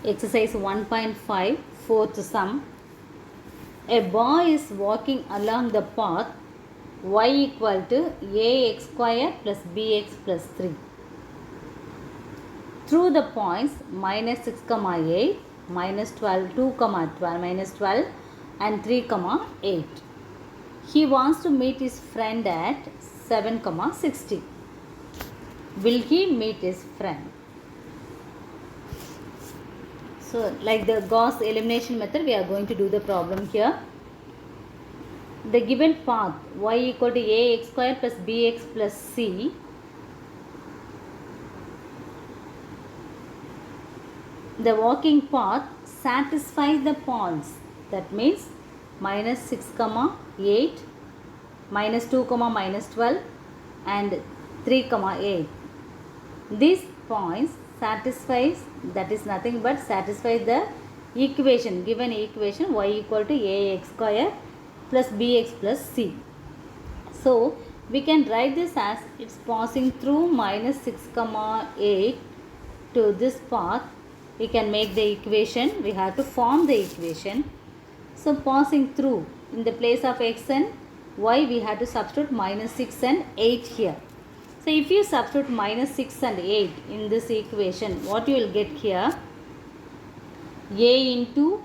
Exercise 1.5, fourth sum. A boy is walking along the path y equal to ax square plus bx plus 3 through the points minus 6, 8, minus 12, 2, 12, minus 12 and 3, 8. He wants to meet his friend at 7, 60. Will he meet his friend? So, like the Gauss elimination method, we are going to do the problem here. The given path y equal to ax square plus bx plus c. The walking path satisfies the points. That means minus 6, 8, minus 2, minus 12 and 3, 8. These points satisfies, that is nothing but satisfy the equation, given equation y equal to ax square plus bx plus c. So we can write this as it's passing through minus 6, 8 to this path. We can make the equation, we have to form the equation. So passing through, in the place of x and y we have to substitute minus 6 and 8 here. So if you substitute minus 6 and 8 in this equation, what you will get here? A into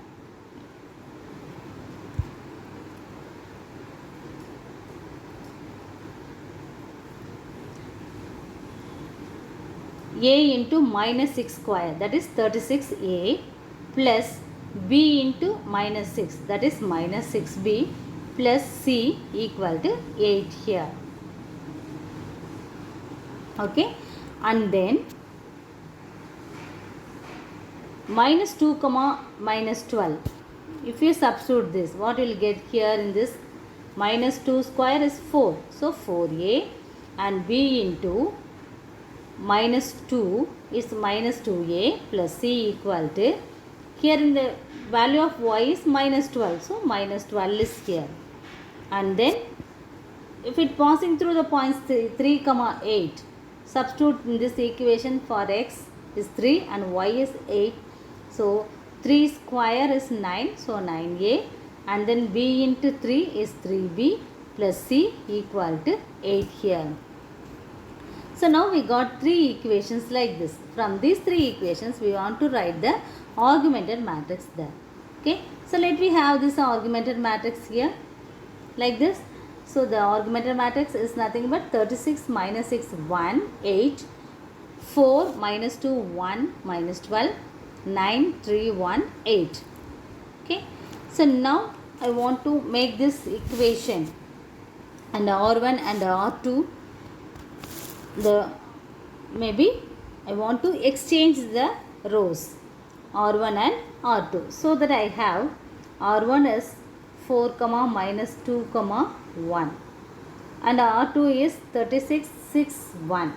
a into minus 6 square, that is 36a, plus b into minus 6, that is minus 6b, plus c equal to 8 here. Okay, and then minus 2, minus 12. If you substitute this, what you will get here in this? Minus 2 square is 4. So 4a and b into minus 2 is minus 2a plus c equal to, here in the value of y is minus 12. So minus 12 is here. And then if it passing through the points 3, 8, substitute in this equation for x is 3 and y is 8. So 3 square is 9. So 9a and then b into 3 is 3b plus c equal to 8 here. So now we got 3 equations like this. From these 3 equations we want to write the augmented matrix there. Okay. So let me have this augmented matrix here like this. So the augmented matrix is nothing but 36 minus 6 1 8, 4 minus 2 1 minus 12, 9 3 1 8. Okay. So now I want to make this equation and R1 and R2. Maybe I want to exchange the rows R1 and R2, so that I have R1 is 4, minus 2, 1 and R2 is 36 6 1.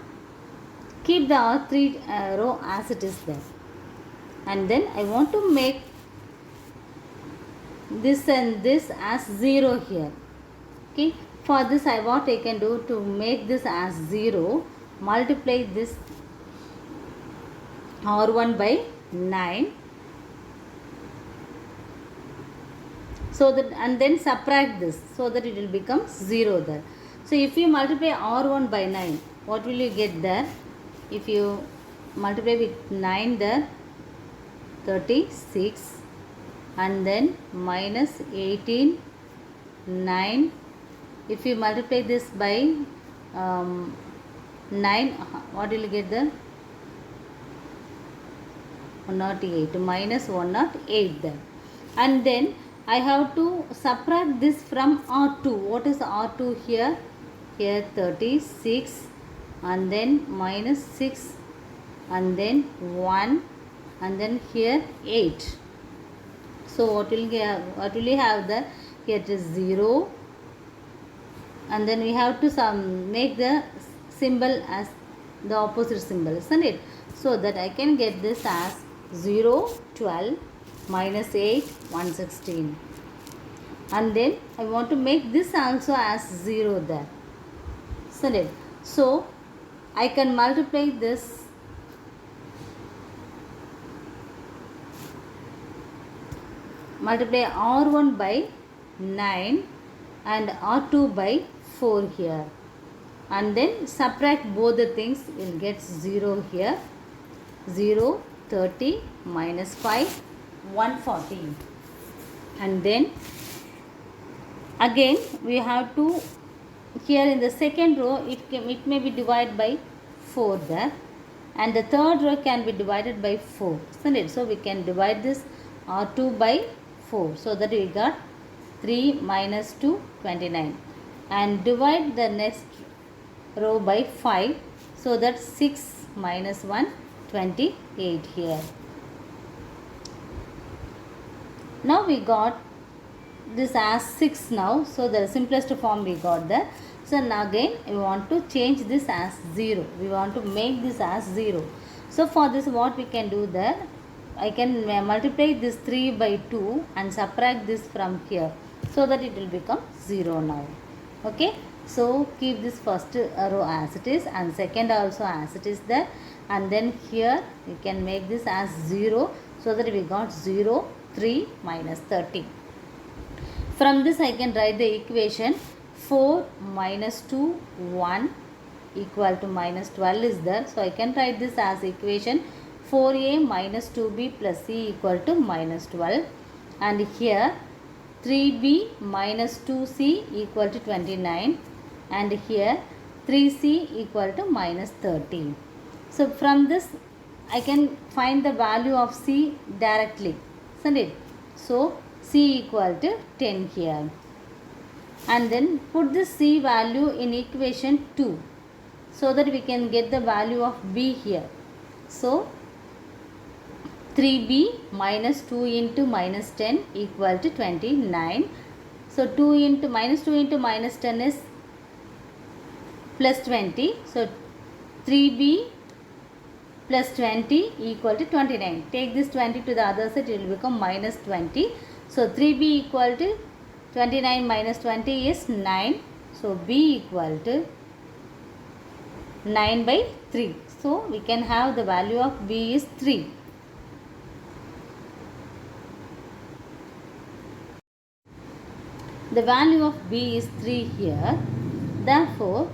Keep the R3 row as it is there, and then I want to make this and this as 0 here. Okay. For this, what I can do to make this as 0, multiply this R1 by 9, so that, and then subtract this, so that it will become 0 there. So if you multiply R1 by 9, what will you get there? If you multiply with 9 there, 36 and then minus 18, 9. If you multiply this by 9, what will you get there? 108 minus 108 there. And then I have to subtract this from R2. What is R2 here? Here 36 and then minus 6 and then 1 and then here 8. So what will you have there? Here it is 0. And then we have to make the symbol as the opposite symbol, isn't it? So that I can get this as 0, 12, minus 8, 116. And then I want to make this also as 0 there, isn't it? So I can multiply this multiply R1 by 9 and R2 by 4 here. And then subtract both the things, we'll get 0 here. 0, 30 minus 5, 140. And then again we have to, here in the second row it may be divided by 4 there, and the third row can be divided by 4, isn't it? So we can divide this R2 by 4, so that we got 3 minus 2, 29, and divide the next row by 5, so that 6 minus 1, 28 here. Now we got this as 6 now, so the simplest form we got there. So now again we want to change this as 0, we want to make this as 0. So for this what we can do there, I can multiply this 3 by 2 and subtract this from here, so that it will become 0 now. Okay, so keep this first row as it is and second also as it is there, and then here we can make this as 0, so that we got 0, 3 minus 30. From this I can write the equation 4 minus 2, 1 equal to minus 12 is there. So I can write this as equation 4a minus 2b plus c equal to minus 12. And here 3b minus 2c equal to 29. And here 3c equal to minus 30. So from this I can find the value of c directly, isn't it? So c equal to 10 here. And then put this c value in equation 2, so that we can get the value of b here. So 3b minus 2 into minus 10 equal to 29. So 2 into minus 10 is plus 20. So 3b plus 20 equal to 29. Take this 20 to the other side, it will become minus 20. So 3b equal to 29 minus 20 is 9. So b equal to 9 by 3. So we can have the value of b is 3. The value of b is 3 here. Therefore,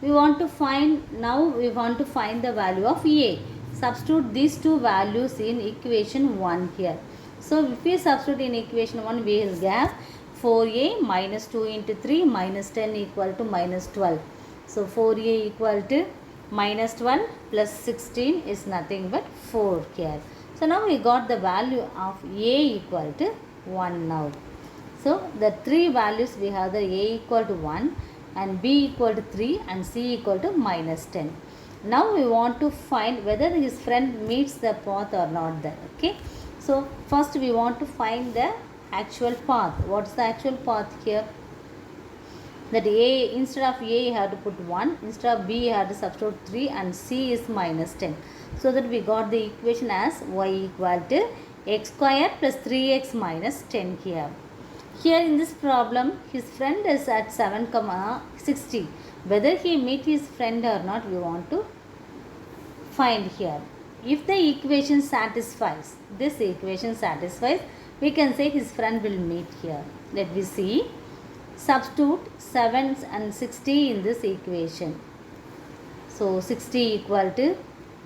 we want to find the value of a. Substitute these two values in equation 1 here. So if we substitute in equation 1, we will get 4a minus 2 into 3 minus 10 equal to minus 12. So 4a equal to minus 12 plus 16 is nothing but 4 here. So now we got the value of a equal to 1 now. So the three values we have, the a equal to 1 and b equal to 3 and c equal to minus 10. Now we want to find whether his friend meets the path or not there. Okay. So first we want to find the actual path. What's the actual path here? That a, instead of a you have to put 1, instead of b you have to substitute 3 and c is minus 10. So that we got the equation as y equal to x square plus 3x minus 10 here. Here in this problem, his friend is at 7, 60. Whether he meet his friend or not, we want to find here. If the equation satisfies, this equation satisfies, we can say his friend will meet here. Let me see. Substitute 7 and 60 in this equation. So 60 equal to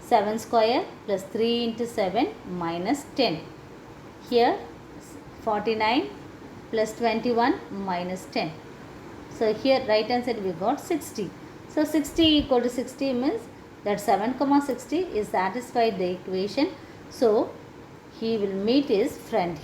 7 square plus 3 into 7 minus 10. Here 49 plus 21 minus 10. So here right hand side we got 60. So 60 equal to 60 means that 7, 60 is satisfied the equation. So he will meet his friend.